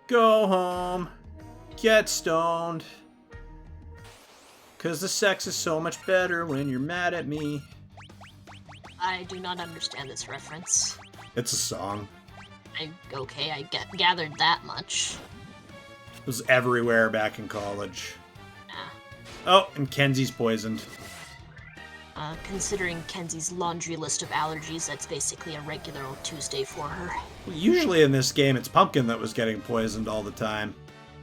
Go home. Get stoned. 'Cause the sex is so much better when you're mad at me. I do not understand this reference. It's a song. I gathered that much. It was everywhere back in college. Yeah. Oh, and Kenzie's poisoned. Considering Kenzie's laundry list of allergies, that's basically a regular old Tuesday for her. Usually in this game, it's Pumpkin that was getting poisoned all the time.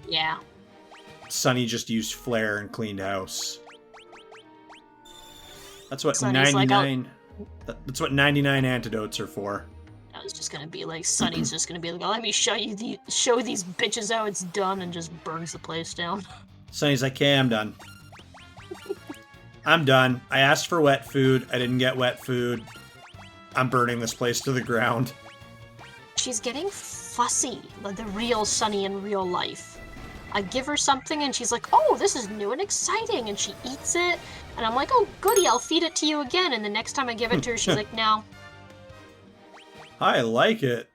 Yeah. Sunny just used Flare and cleaned house. That's what Sunny's 99... That's what 99 antidotes are for. I was just gonna be like, Sunny's just gonna be like, oh, let me show these bitches how it's done, and just burns the place down. Sunny's like, okay, I'm done. I'm done. I asked for wet food. I didn't get wet food. I'm burning this place to the ground. She's getting fussy, like the real Sunny in real life. I give her something and she's like, oh, this is new and exciting, and she eats it, and I'm like, oh, goody, I'll feed it to you again, and the next time I give it to her, she's like, no. I like it.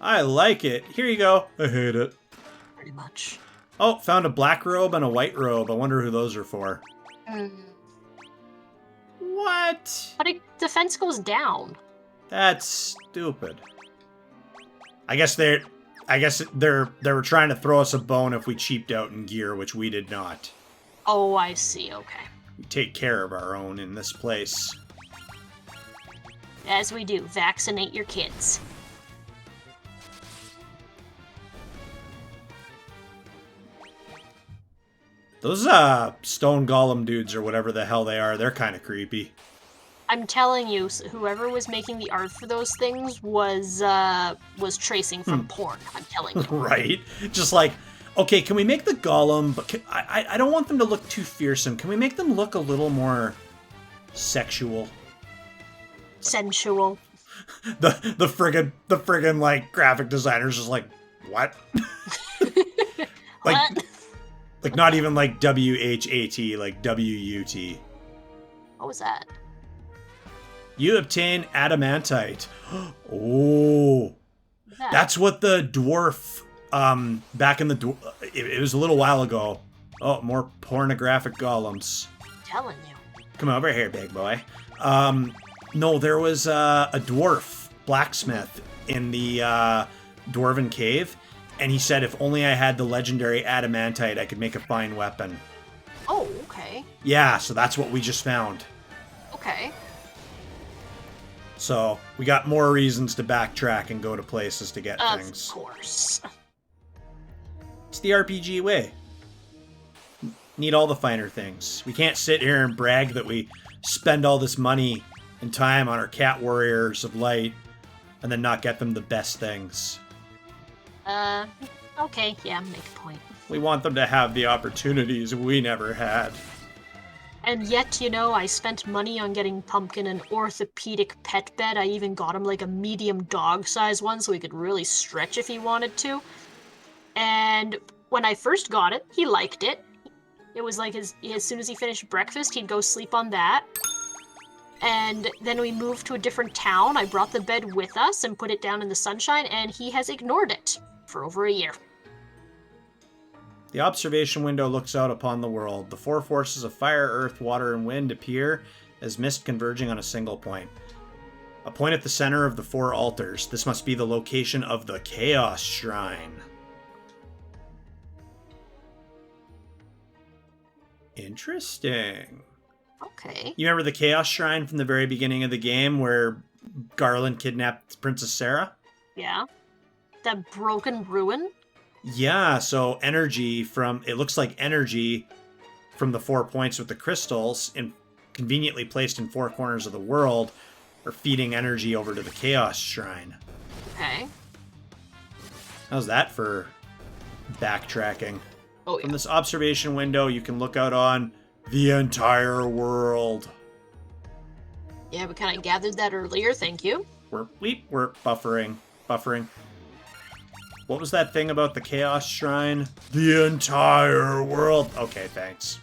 I like it. Here you go. I hate it. Pretty much. Oh, found a black robe and a white robe. I wonder who those are for. What? But defense goes down. That's stupid. I guess they were trying to throw us a bone if we cheaped out in gear, which we did not. Oh, I see. Okay. We take care of our own in this place. As we do, vaccinate your kids. Those stone golem dudes or whatever the hell they are, they're kind of creepy. I'm telling you, whoever was making the art for those things was tracing from porn. I'm telling you. Right? Just like, okay, can we make the golem, but I don't want them to look too fearsome. Can we make them look a little more sexual? Sensual. The friggin' like graphic designers just like, what? Like, what? Like not even like WHAT, like WUT. What was that? You obtain adamantite. Oh, that's what the dwarf. Back in the it was a little while ago. Oh, more pornographic golems. I'm telling you. Come over here, big boy. No, there was a dwarf blacksmith in the dwarven cave, and he said if only I had the legendary adamantite, I could make a fine weapon. Oh, okay. Yeah, so that's what we just found. Okay. So we got more reasons to backtrack and go to places to get things. Of course. It's the RPG way. Need all the finer things. We can't sit here and brag that we spend all this money and time on our cat warriors of light and then not get them the best things. Okay, yeah, make a point. We want them to have the opportunities we never had. And yet, you know, I spent money on getting Pumpkin an orthopedic pet bed. I even got him like a medium dog size one so he could really stretch if he wanted to. And when I first got it, he liked it. It was like as soon as he finished breakfast, he'd go sleep on that. And then we moved to a different town. I brought the bed with us and put it down in the sunshine, and he has ignored it for over a year. The observation window looks out upon the world. The four forces of fire, earth, water, and wind appear as mist converging on a single point. A point at the center of the four altars. This must be the location of the Chaos Shrine. Interesting. Okay. You remember the Chaos Shrine from the very beginning of the game where Garland kidnapped Princess Sarah? Yeah. That broken ruin? Yeah, so energy from, it looks like energy from the 4 points with the crystals, and conveniently placed in 4 corners of the world, are feeding energy over to the Chaos Shrine. Okay. How's that for backtracking? Oh, yeah. From this observation window, you can look out on the entire world. Yeah, we kind of gathered that earlier, thank you. We're buffering. What was that thing about the Chaos Shrine? The entire world. Okay, thanks.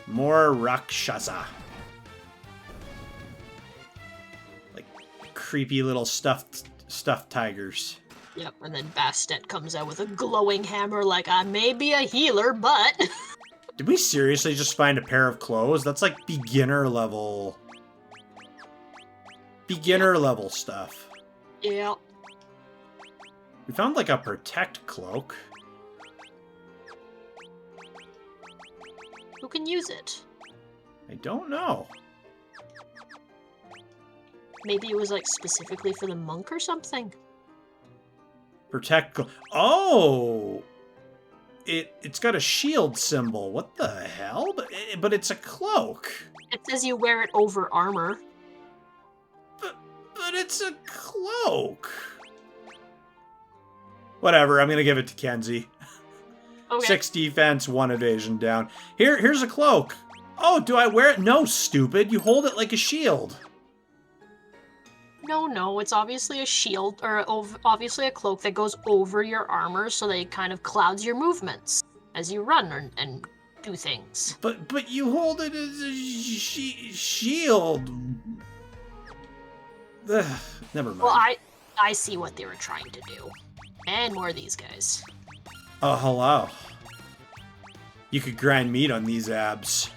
More Rakshasa. Like creepy little stuffed Stuffed tigers. Yep, and then Bastet comes out with a glowing hammer like, I may be a healer, but... Did we seriously just find a pair of clothes? That's like beginner level... Beginner level stuff. Yeah. We found like a protect cloak. Who can use it? I don't know. Maybe it was like specifically for the monk or something? Protect cloak. Oh! It's got a shield symbol. What the hell? But it's a cloak. It says you wear it over armor. But it's a cloak. Whatever, I'm gonna give it to Kenzie. Okay. 6 defense, 1 evasion down. Here's a cloak. Oh, do I wear it? No, stupid. You hold it like a shield. No, it's obviously a shield, or obviously a cloak that goes over your armor so that it kind of clouds your movements as you run and do things. But you hold it as a shield. Ugh, never mind. Well, I see what they were trying to do. And more of these guys. Oh, hello. You could grind meat on these abs.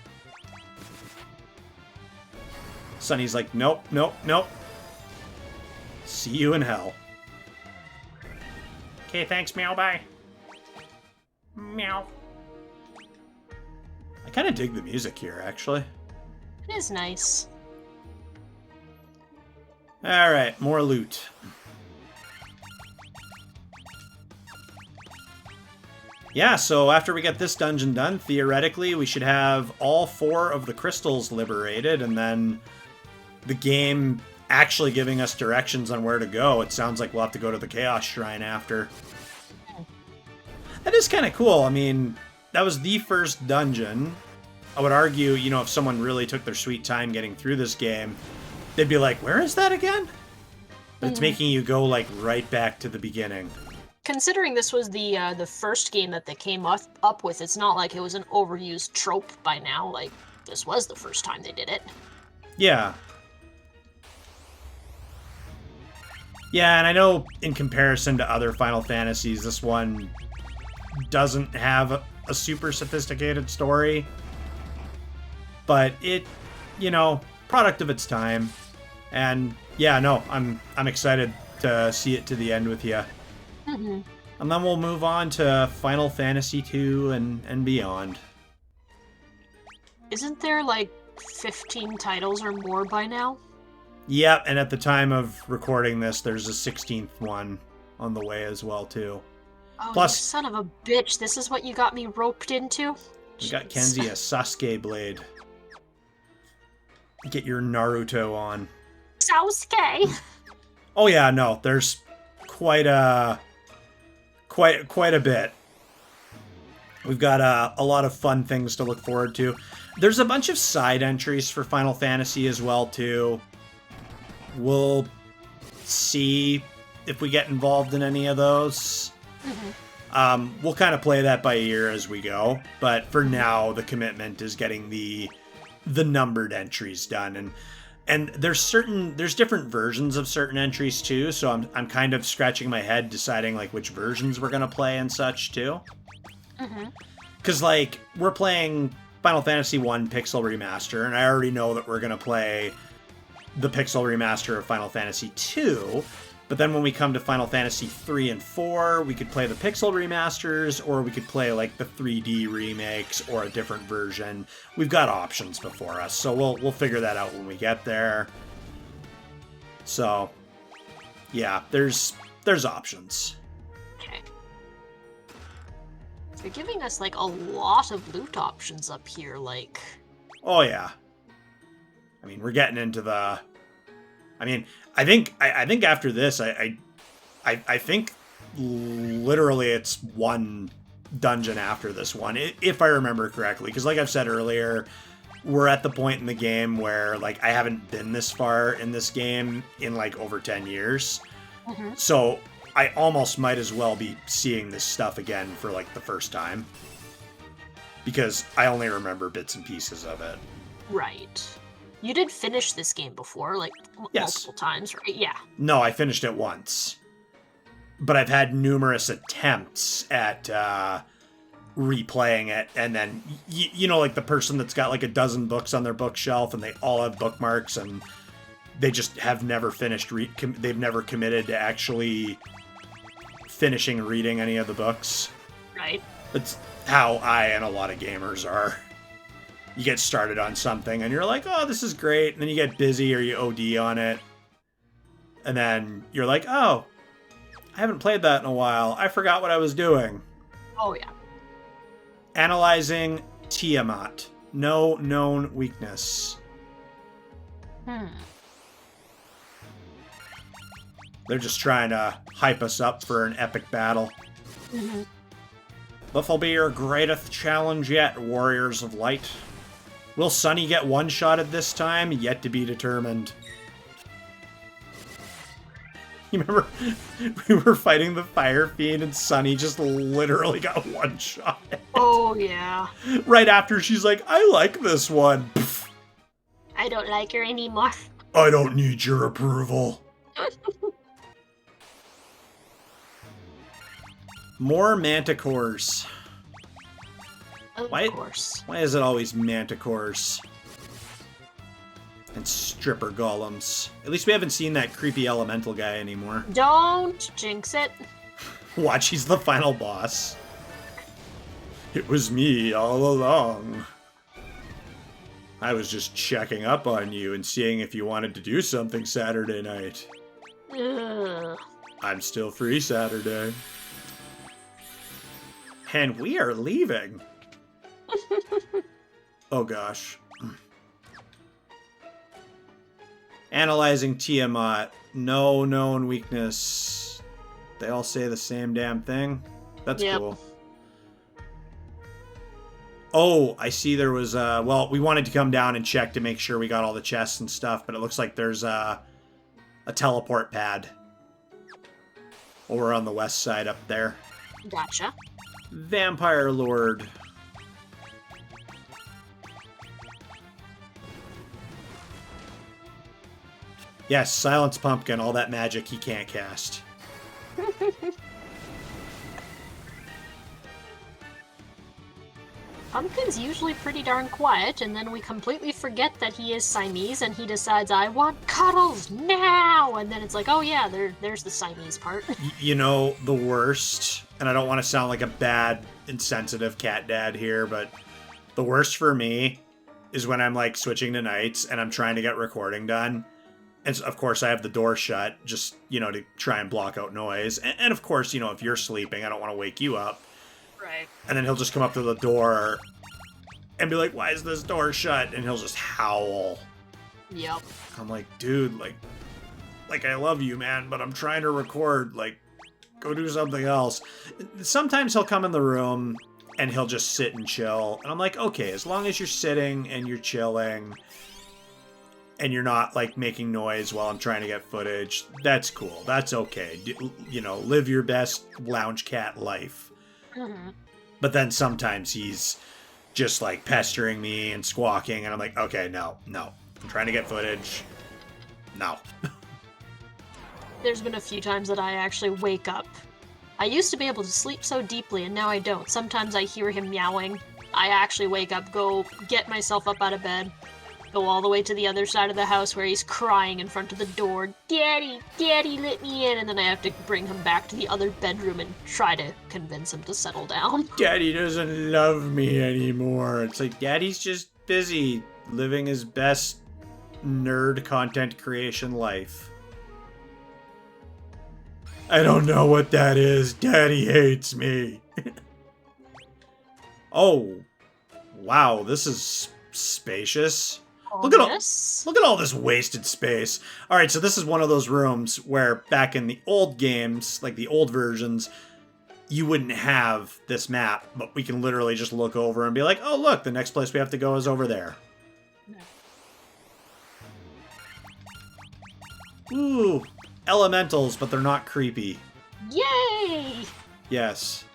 Sonny's like, nope. See you in hell. Okay, thanks, meow, bye. Meow. I kind of dig the music here, actually. It is nice. Alright, more loot. Yeah, so after we get this dungeon done, theoretically, we should have all 4 of the crystals liberated, and then the game actually giving us directions on where to go. It sounds like we'll have to go to the Chaos Shrine after. That is kind of cool. I mean, that was the first dungeon. I would argue, you know, if someone really took their sweet time getting through this game, they'd be like, where is that again? But it's making you go, like, right back to the beginning. Considering this was the first game that they came up with, it's not like it was an overused trope by now. Like, this was the first time they did it. Yeah. Yeah, and I know in comparison to other Final Fantasies, this one doesn't have a super sophisticated story. But it, you know, product of its time. And yeah, no, I'm excited to see it to the end with you. Mm-hmm. And then we'll move on to Final Fantasy II and beyond. Isn't there like 15 titles or more by now? Yep, and at the time of recording this, there's a 16th one on the way as well, too. Oh, Plus, you son of a bitch, this is what you got me roped into? we got Kenzie a Sasuke blade. Get your Naruto on. Sasuke! Oh yeah, no, there's quite a bit. We've got a lot of fun things to look forward to. There's a bunch of side entries for Final Fantasy as well, too. We'll see if we get involved in any of those. Mm-hmm. We'll kind of play that by ear as we go, but for now, the commitment is getting the numbered entries done, and there's different versions of certain entries too. So I'm kind of scratching my head deciding like which versions we're gonna play and such too. Because like we're playing Final Fantasy 1 Pixel Remaster, and I already know that we're gonna play the Pixel Remaster of Final Fantasy 2, but then when we come to Final Fantasy 3 and 4, we could play the Pixel Remasters, or we could play like the 3D remakes or a different version. We've got options before us, so we'll figure that out when we get there. So, yeah, there's options. Okay. They're giving us like a lot of loot options up here, like... Oh yeah. I mean, we're getting into the... I mean, I think after this, I think literally it's one dungeon after this one, if I remember correctly. Because like I've said earlier, we're at the point in the game where like I haven't been this far in this game in like over 10 years. So I almost might as well be seeing this stuff again for like the first time. Because I only remember bits and pieces of it. Right. You did finish this game before, like, Yes. multiple times, right? Yeah. No, I finished it once. But I've had numerous attempts at replaying it, and then, you know, like the person that's got like a dozen books on their bookshelf and they all have bookmarks and they just have never finished, they've never committed to actually finishing reading any of the books. Right. That's how I and a lot of gamers are. You get started on something and you're like, oh, this is great. And then you get busy or you OD on it. And then you're like, oh, I haven't played that in a while. I forgot what I was doing. Oh, yeah. Analyzing Tiamat. No known weakness. They're just trying to hype us up for an epic battle. Mm-hmm. This will be your greatest challenge yet, Warriors of Light. Will Sunny get one-shotted this time? Yet to be determined. You remember we were fighting the Fire Fiend and Sunny just literally got one-shot. Oh, yeah. Right after she's like, I like this one. Pfft. I don't like her anymore. I don't need your approval. More manticores. Of Why- course. Why is it always manticores? And stripper golems. At least we haven't seen that creepy elemental guy anymore. Don't jinx it. Watch, he's the final boss. It was me all along. I was just checking up on you and seeing if you wanted to do something Saturday night. Ugh. I'm still free Saturday. And we are leaving. Oh gosh. Analyzing Tiamat. No known weakness. They all say the same damn thing. That's Yep. cool. Oh, I see there was well, we wanted to come down and check to make sure we got all the chests and stuff, but it looks like there's a teleport pad over on the west side up there. Gotcha. Vampire Lord. Yes, Silence Pumpkin, all that magic he can't cast. Pumpkin's usually pretty darn quiet, and then we completely forget that he is Siamese, and he decides, I want cuddles now! And then it's like, oh yeah, there's the Siamese part. You know, the worst, and I don't want to sound like a bad, insensitive cat dad here, but the worst for me is when I'm like switching to nights and I'm trying to get recording done. And of course I have the door shut just, you know, to try and block out noise. And of course, you know, if you're sleeping, I don't want to wake you up. Right. And then he'll just come up to the door and be like, why is this door shut? And he'll just howl. Yep. I'm like, dude, like I love you, man, but I'm trying to record. Like, go do something else. Sometimes he'll come in the room and he'll just sit and chill. And I'm like, okay, as long as you're sitting and you're chilling and you're not like making noise while I'm trying to get footage, that's cool. That's okay. You know, live your best lounge cat life. Mm-hmm. But then sometimes he's just like pestering me and squawking, and I'm like, okay, no. I'm trying to get footage. No. There's been a few times that I actually wake up. I used to be able to sleep so deeply, and now I don't. Sometimes I hear him meowing. I actually wake up, go get myself up out of bed, go all the way to the other side of the house where he's crying in front of the door, Daddy, let me in, and then I have to bring him back to the other bedroom and try to convince him to settle down. Daddy doesn't love me anymore. It's like, Daddy's just busy living his best nerd content creation life. I don't know what that is. Daddy hates me. Oh, wow, this is spacious. Look at all this wasted space. All right, so this is one of those rooms where back in the old games, like the old versions, you wouldn't have this map, but we can literally just look over and be like, oh, look, the next place we have to go is over there. Ooh, elementals, but they're not creepy. Yay! Yes.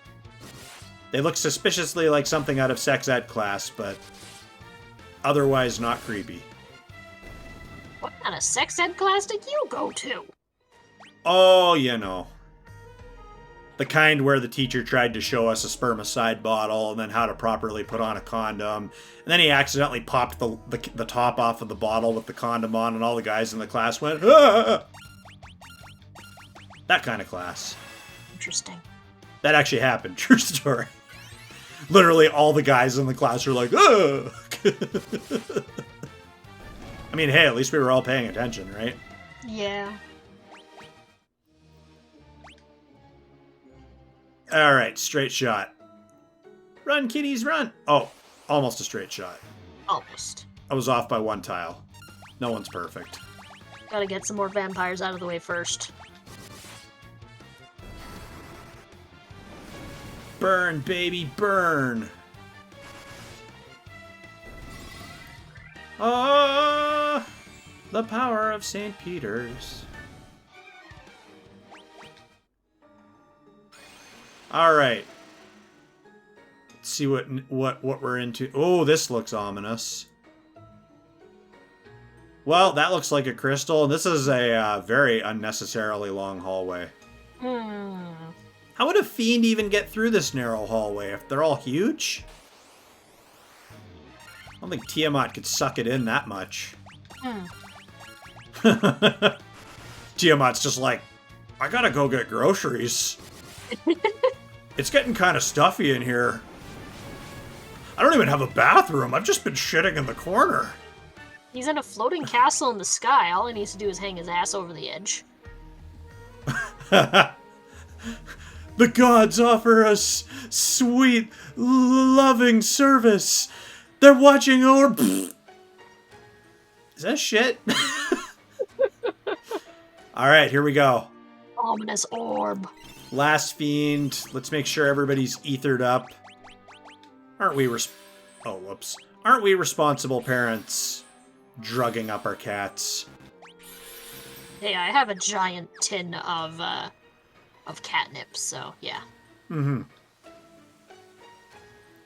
They look suspiciously like something out of sex ed class, but otherwise not creepy. kind of sex ed class did you go to? Oh, you know. The kind where the teacher tried to show us a spermicide bottle and then how to properly put on a condom. And then he accidentally popped the top off of the bottle with the condom on, and all the guys in the class went, ah! That kind of class. Interesting. That actually happened. True story. Literally all the guys in the class were like, ah! I mean, hey, at least we were all paying attention, right? Yeah. Alright, straight shot. Run, kitties, run! Oh, almost a straight shot. Almost. I was off by one tile. No one's perfect. Gotta get some more vampires out of the way first. Burn, baby, burn! Ah, the power of St. Peter's. All right. Let's see what we're into. Oh, this looks ominous. Well, that looks like a crystal, and this is a very unnecessarily long hallway. How would a fiend even get through this narrow hallway if they're all huge? I don't think Tiamat could suck it in that much. Tiamat's just like, I gotta go get groceries. It's getting kind of stuffy in here. I don't even have a bathroom. I've just been shitting in the corner. He's in a floating castle in the sky. All he needs to do is hang his ass over the edge. The gods offer us sweet, loving service. They're watching over... Is that shit? Alright, here we go. Ominous orb. Last fiend. Let's make sure everybody's ethered up. Aren't we whoops. Aren't we responsible parents drugging up our cats? Hey, I have a giant tin of catnip, so yeah. Mm-hmm.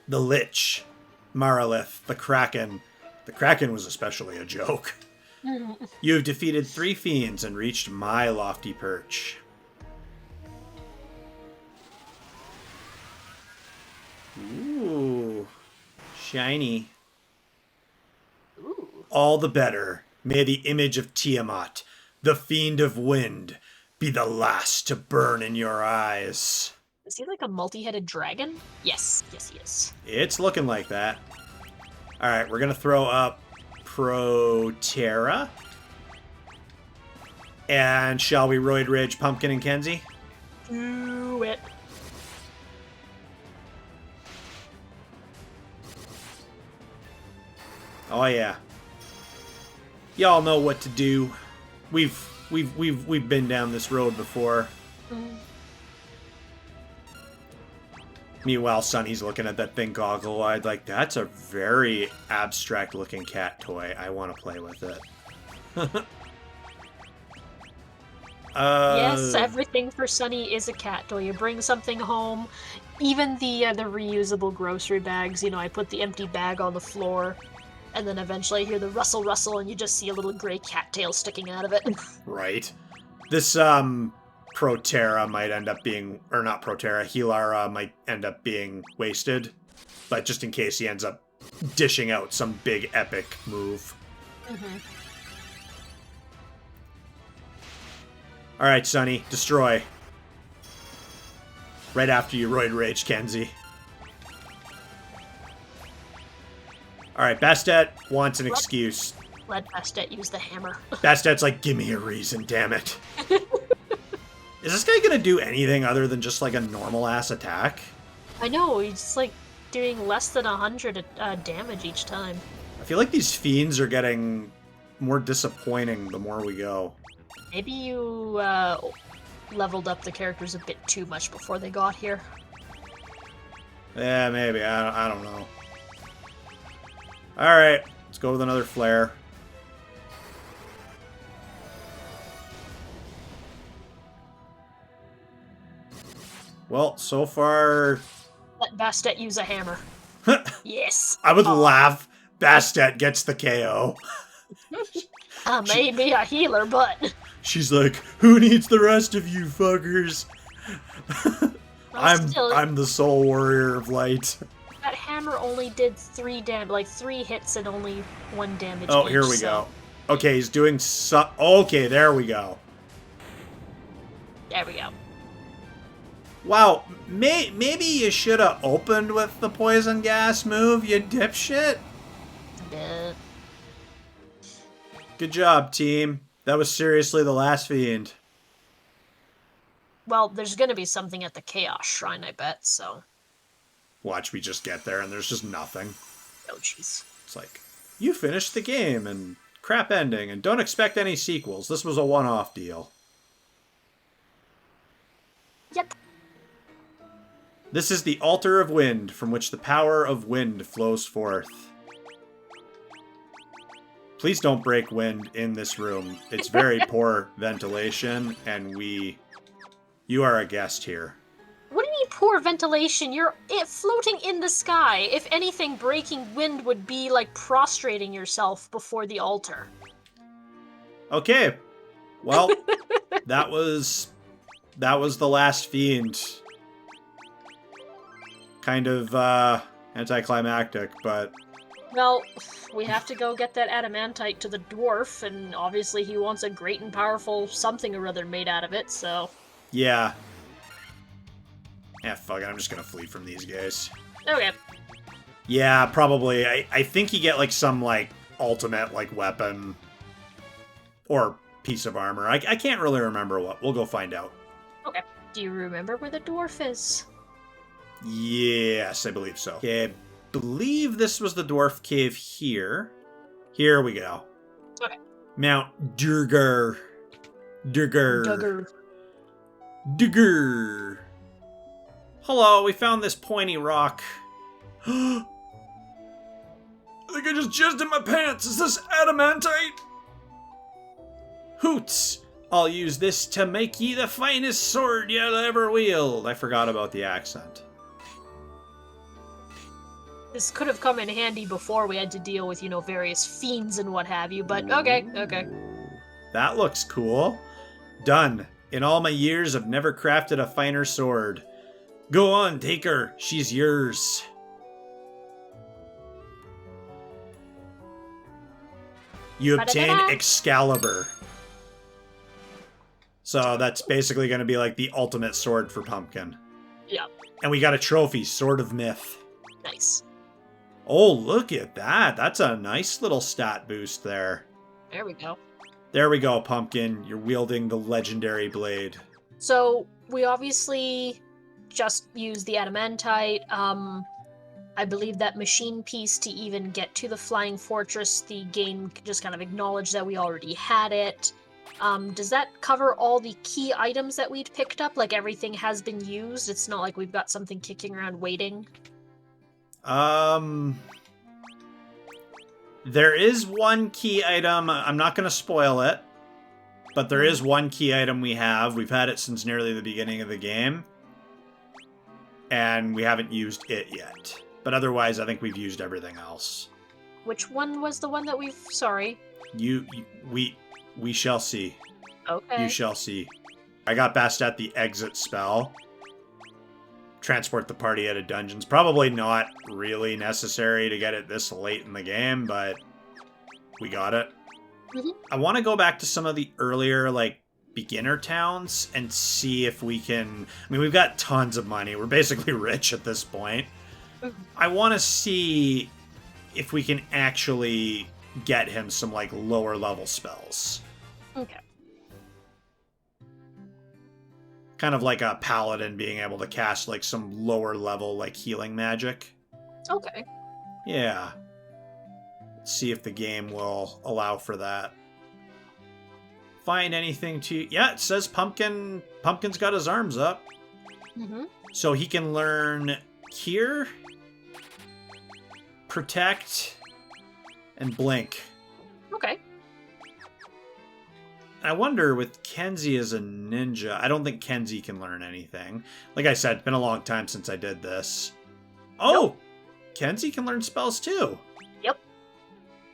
The Lich. Maralith. The Kraken. The Kraken was especially a joke. You have defeated 3 fiends and reached my lofty perch. Ooh. Shiny. Ooh. All the better. May the image of Tiamat, the fiend of wind, be the last to burn in your eyes. Is he like a multi-headed dragon? Yes. Yes, he is. It's looking like that. Alright, we're gonna throw up Proterra. And shall we Roid Rage Pumpkin and Kenzie? Do it. Oh yeah. Y'all know what to do. We've been down this road before. Meanwhile, Sonny's looking at that thing goggle-eyed like, that's a very abstract-looking cat toy. I want to play with it. Yes, everything for Sunny is a cat toy. You bring something home, even the reusable grocery bags. You know, I put the empty bag on the floor, and then eventually I hear the rustle, and you just see a little gray cat tail sticking out of it. Right. This, Proterra might end up being, or not Proterra, Helara might end up being wasted. But just in case he ends up dishing out some big epic move. Alright, Sonny, destroy. Right after you Roid Rage, Kenzie. Alright, Bastet wants an excuse. Let Bastet use the hammer. Bastet's like, give me a reason, damn it. Is this guy gonna do anything other than just like a normal-ass attack? I know, he's like doing less than 100 damage each time. I feel like these fiends are getting more disappointing the more we go. Maybe you leveled up the characters a bit too much before they got here. Yeah, maybe. I don't know. Alright, let's go with another flare. Well, so far... Let Bastet use a hammer. Yes! I would laugh. Bastet gets the KO. May be a healer, but... She's like, who needs the rest of you fuckers? I'm the sole warrior of light. That hammer only did 3 hits and only 1 damage. Oh, here we go. Okay, he's doing okay, there we go. There we go. Wow, maybe you should have opened with the poison gas move, you dipshit. Good job, team. That was seriously the last fiend. Well, there's gonna be something at the Chaos Shrine, I bet, so... Watch, we just get there and there's just nothing. Oh, jeez. It's like, you finished the game and crap ending and don't expect any sequels. This was a one-off deal. Yep. This is the altar of wind from which the power of wind flows forth. Please don't break wind in this room. It's very poor ventilation and you are a guest here. What do you mean poor ventilation? You're floating in the sky. If anything, breaking wind would be like prostrating yourself before the altar. Okay. Well, that was the last fiend. Kind of anticlimactic, but... Well, we have to go get that adamantite to the dwarf, and obviously he wants a great and powerful something or other made out of it, so... Yeah. Yeah, fuck it, I'm just gonna flee from these guys. Okay. Yeah, probably. I think you get, like, some, like, ultimate, like, weapon or piece of armor. I can't really remember what. We'll go find out. Okay. Do you remember where the dwarf is? Yes, I believe so. Okay, I believe this was the dwarf cave here. Here we go. Okay. Mount Durgar. Durgar. Durgar. Hello, we found this pointy rock. I think I just jizzed in my pants. Is this adamantite? Hoots! I'll use this to make ye the finest sword you'll ever wield. I forgot about the accent. This could have come in handy before we had to deal with, various fiends and what have you, but okay. That looks cool. Done. In all my years, I've never crafted a finer sword. Go on, take her. She's yours. You obtain Excalibur. So that's basically going to be like the ultimate sword for Pumpkin. Yeah. And we got a trophy, Sword of Myth. Nice. Oh, look at that. That's a nice little stat boost there. There we go. There we go, Pumpkin. You're wielding the legendary blade. So, we obviously just used the adamantite. I believe that machine piece to even get to the Flying Fortress, the game just kind of acknowledged that we already had it. Does that cover all the key items that we'd picked up? Like, everything has been used? It's not like we've got something kicking around waiting? There is one key item. I'm not going to spoil it, but there is one key item we have. We've had it since nearly the beginning of the game, and we haven't used it yet. But otherwise, I think we've used everything else. Which one was the one that we've... Sorry. We shall see. Okay. You shall see. I got best at the exit spell. Transport the party out of dungeons. Probably not really necessary to get it this late in the game, but we got it. Mm-hmm. I want to go back to some of the earlier, like, beginner towns and see if we can... I mean, we've got tons of money. We're basically rich at this point. Mm-hmm. I want to see if we can actually get him some, like, lower level spells. Okay. Kind of like a paladin being able to cast, like, some lower level, like, healing magic. Okay. Yeah. Let's see if the game will allow for that. Find anything to... Yeah, it says Pumpkin's got his arms up. Mm-hmm. So he can learn Cure, Protect, and Blink. Okay. I wonder, with Kenzie as a ninja, I don't think Kenzie can learn anything. Like I said, it's been a long time since I did this. Oh! Nope. Kenzie can learn spells too. Yep.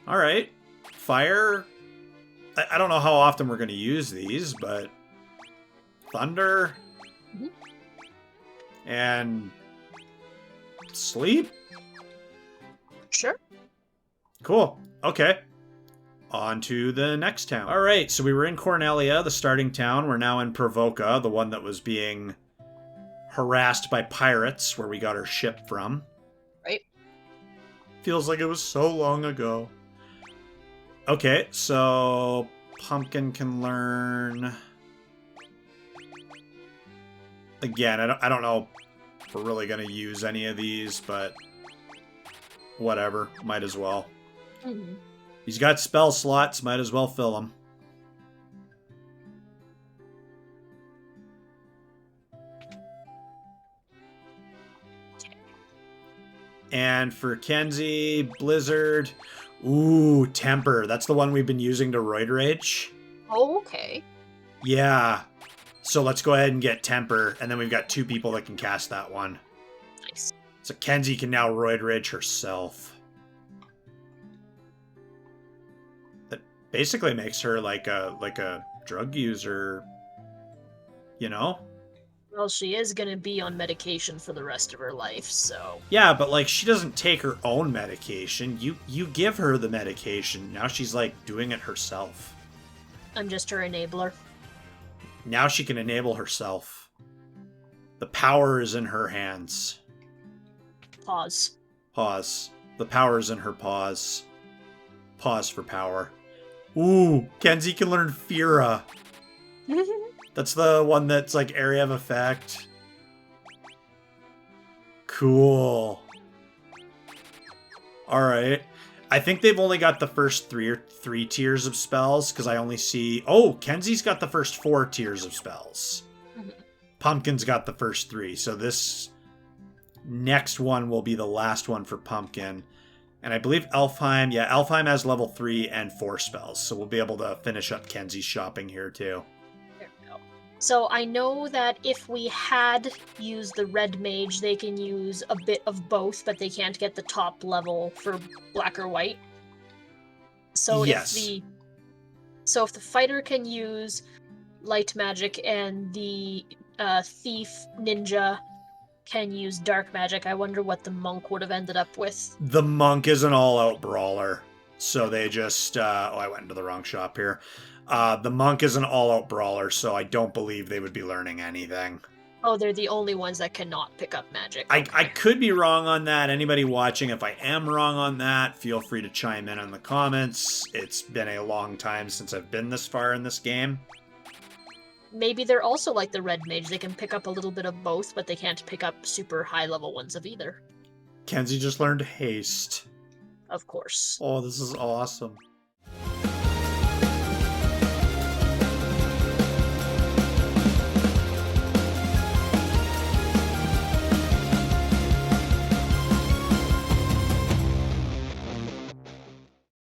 Alright. Fire, I don't know how often we're going to use these, but thunder and sleep. Sure. Cool. Okay. On to the next town. All right, so we were in Cornelia, the starting town. We're now in Provoca, the one that was being harassed by pirates, where we got our ship from. Right. Feels like it was so long ago. Okay, so Pumpkin can learn... Again, I don't know if we're really going to use any of these, but whatever. Might as well. Mm-hmm. He's got spell slots, might as well fill them. And for Kenzie, Blizzard, ooh, Temper. That's the one we've been using to Roid Rage. Oh, okay. Yeah. So let's go ahead and get Temper, and then we've got 2 people that can cast that one. Nice. So Kenzie can now Roid Rage herself. That basically makes her like a drug user, you know? Well, she is gonna be on medication for the rest of her life, so... Yeah, but like she doesn't take her own medication. You give her the medication. Now she's like doing it herself. I'm just her enabler. Now she can enable herself. The power is in her hands. Pause. Pause. The power is in her paws. Pause for power. Ooh, Kenzie can learn Fira. That's the one that's like area of effect. Cool. Alright. I think they've only got the first three tiers of spells, because I only see... Oh, Kenzie's got the first 4 tiers of spells. Pumpkin's got the first 3, so this next one will be the last one for Pumpkin. And I believe Elfheim... Yeah, Elfheim has level 3 and 4 spells, so we'll be able to finish up Kenzie's shopping here, too. So I know that if we had used the red mage, they can use a bit of both, but they can't get the top level for black or white. So yes. if the fighter can use light magic and the thief ninja can use dark magic, I wonder what the monk would have ended up with. The monk is an all-out brawler, so they just... oh, I went into the wrong shop here. The monk is an all-out brawler, so I don't believe they would be learning anything. Oh, they're the only ones that cannot pick up magic. I could be wrong on that. Anybody watching, if I am wrong on that, feel free to chime in the comments. It's been a long time since I've been this far in this game. Maybe they're also like the red mage. They can pick up a little bit of both, but they can't pick up super high-level ones of either. Kenzie just learned haste. Of course. Oh, this is awesome.